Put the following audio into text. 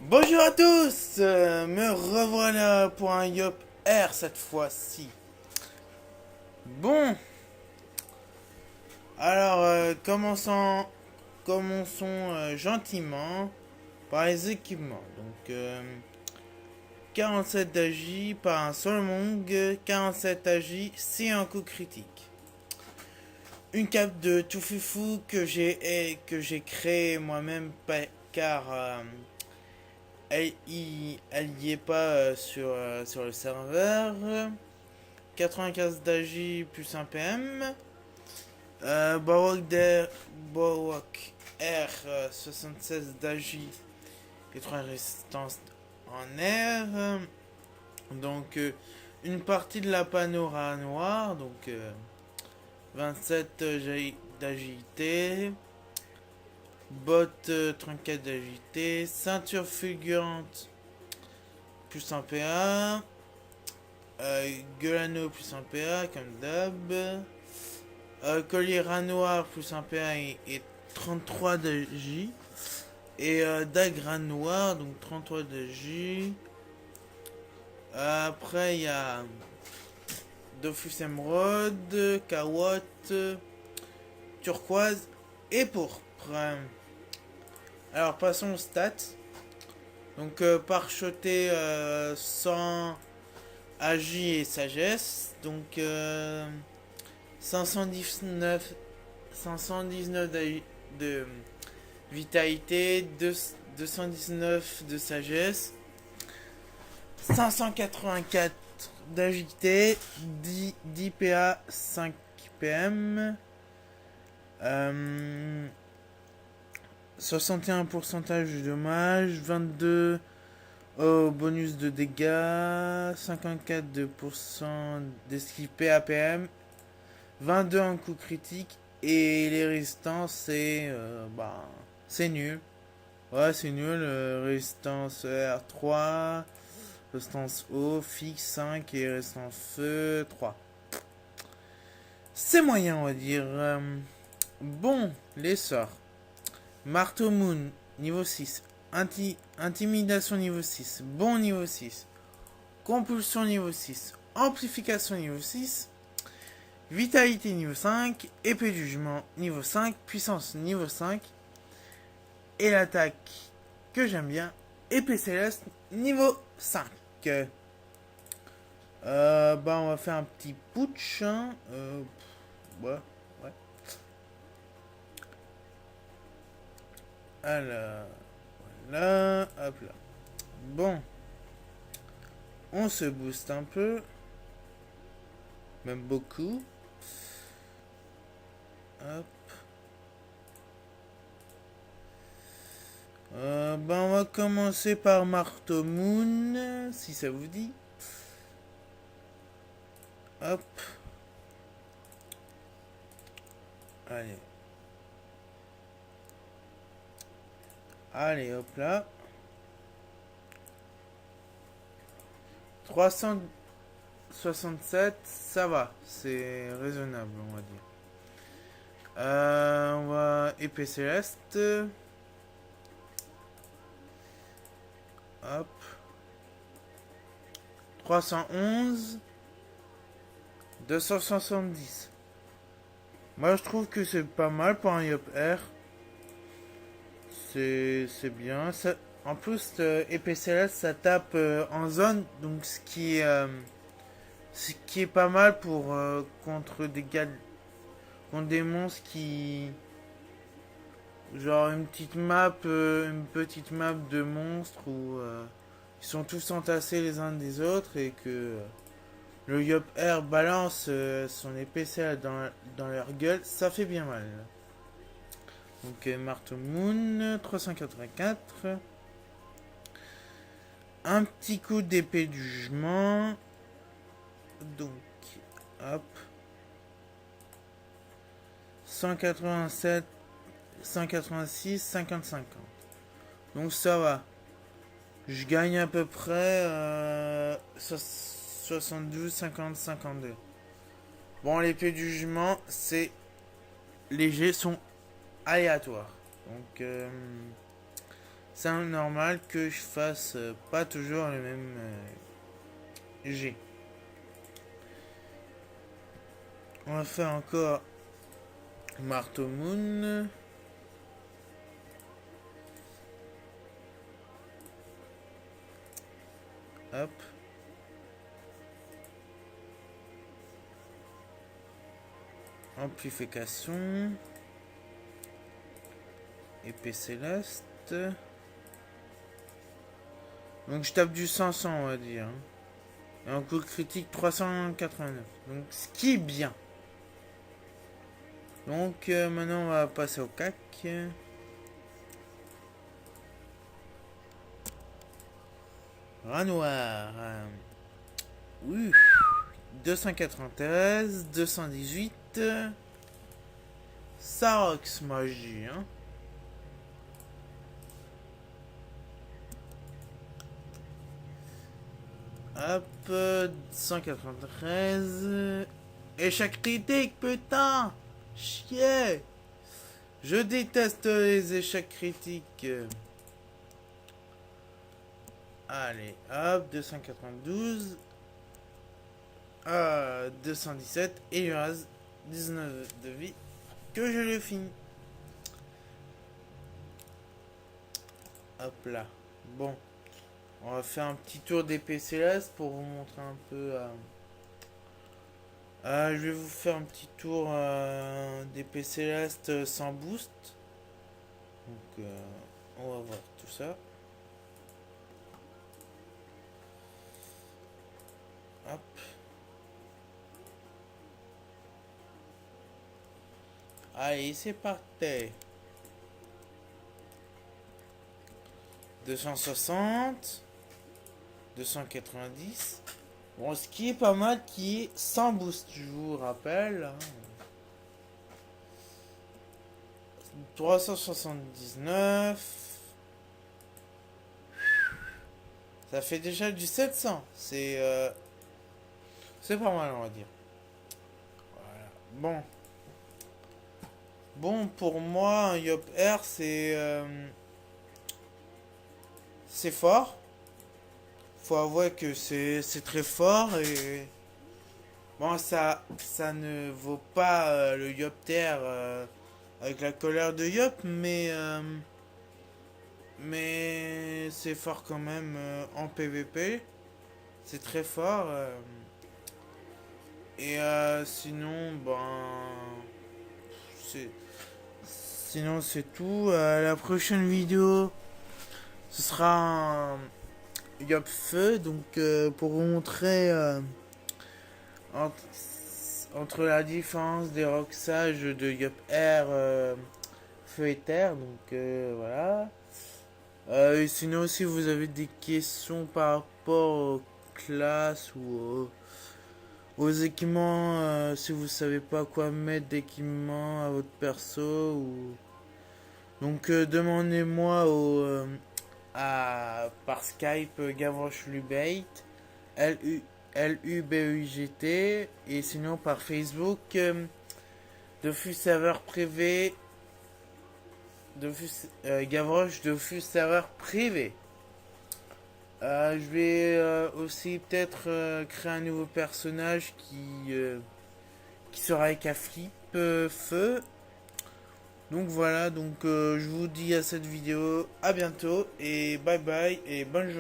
Bonjour à tous, me revoilà pour un Yop R cette fois-ci. Bon, alors commençons gentiment par les équipements. Donc 47 d'agi par un seul mong, 47 d'agi si un coup critique. Une cape de Toufufou que j'ai créé moi-même car elle y est pas sur le serveur. 95 d'agi plus 1 PM. Bowok R 76 d'agi et 3 résistances en air. Donc une partie de la panora noire. Donc 27 d'agilité. Botte 34 d'agilité. Ceinture fulgurante plus 1 PA. Guelano plus 1 PA comme d'hab. Collier rat noir plus 1 PA et 33 de J. Et dague rat noir, donc 33 de J. Après, il y a Dofus émeraude, carotte, turquoise et pourpre. Alors, passons aux stats. Donc, parchoté 100 agi et sagesse. Donc, 519 de vitalité, 219 de sagesse, 584 d'agilité, 10 PA, 5 PM, 61% de dommages, 22 au bonus de dégâts, 54% d'esquive PAPM, 22 en coup critique et les résistances c'est nul. Ouais, c'est nul. Résistance R3, résistance O, fixe 5 et résistance feu 3. C'est moyen, on va dire. Bon, les sorts. Marteau Moon, niveau 6. Intimidation niveau 6. Bon niveau 6. Compulsion niveau 6. Amplification niveau 6. Vitalité niveau 5. Épée du jugement niveau 5. Puissance niveau 5. Et l'attaque que j'aime bien, épée céleste niveau 5. On va faire un petit putsch. Hein. Ouais. Alors, voilà, hop là. Bon, on se booste un peu, même beaucoup. Hop. On va commencer par Marteau Moon, si ça vous dit. Hop. Allez. Allez, hop là. 367, ça va. C'est raisonnable, on va dire. On va épée céleste. Hop. 311. 270. Moi, je trouve que c'est pas mal pour un Yop R. C'est bien. Ça, en plus, épée céleste, ça tape en zone. Donc, ce qui est pas mal pour contre des monstres qui... Genre une petite map de monstres où ils sont tous entassés les uns des autres et que le Yop R balance son épée céleste dans leur gueule, ça fait bien mal. Donc Marteau Moon, 384. Un petit coup d'épée du jugement. Donc, hop. 187, 186, 50-50. Donc ça va. Je gagne à peu près 72, 50, 52. Bon, l'épée du jugement, c'est... Les jets sont aléatoires. Donc, c'est normal que je fasse pas toujours le même G. On va faire encore marteau moon. Hop. Amplification. Épée céleste. Donc je tape du 500 on va dire. Et un coup critique 389. Donc ce qui est bien. Donc maintenant on va passer au cac. Rat noir. Oui. 293, 218. Sarox magie. Hein. Hop. 193. Échec critique, putain. Chier. Je déteste les échecs critiques. Allez, hop, 292. 217. Et il me reste 19 de vie. Que je le finis. Hop là. Bon. On va faire un petit tour d'épée céleste pour vous montrer un peu. Je vais vous faire un petit tour d'épée céleste sans boost. Donc, on va voir tout ça. Hop. Allez, c'est parti. 260. 290. Bon, ce qui est pas mal, qui est sans boost, je vous rappelle. Hein. 379. Ça fait déjà du 700. C'est pas mal, on va dire. Voilà. Bon. Bon, pour moi, un Yop R, c'est fort. Faut avouer que c'est très fort et bon, ça ne vaut pas le Yopter avec la colère de Yop, mais c'est fort quand même en PVP. C'est très fort. Et sinon, sinon c'est tout. La prochaine vidéo, ce sera un Yop Feu, donc pour vous montrer entre la différence des roxages de Yop Air Feu et Terre, donc voilà. Et sinon, si vous avez des questions par rapport aux classes ou aux équipements, si vous savez pas quoi mettre d'équipement à votre perso, donc demandez-moi par Skype Gavroche Lubeit, Lubuigt, et sinon par Facebook Dofus serveur privé, Gavroche Dofus serveur privé. Je vais aussi peut-être créer un nouveau personnage qui sera avec un flip feu. Donc voilà, donc je vous dis à cette vidéo, à bientôt et bye bye et bonne journée.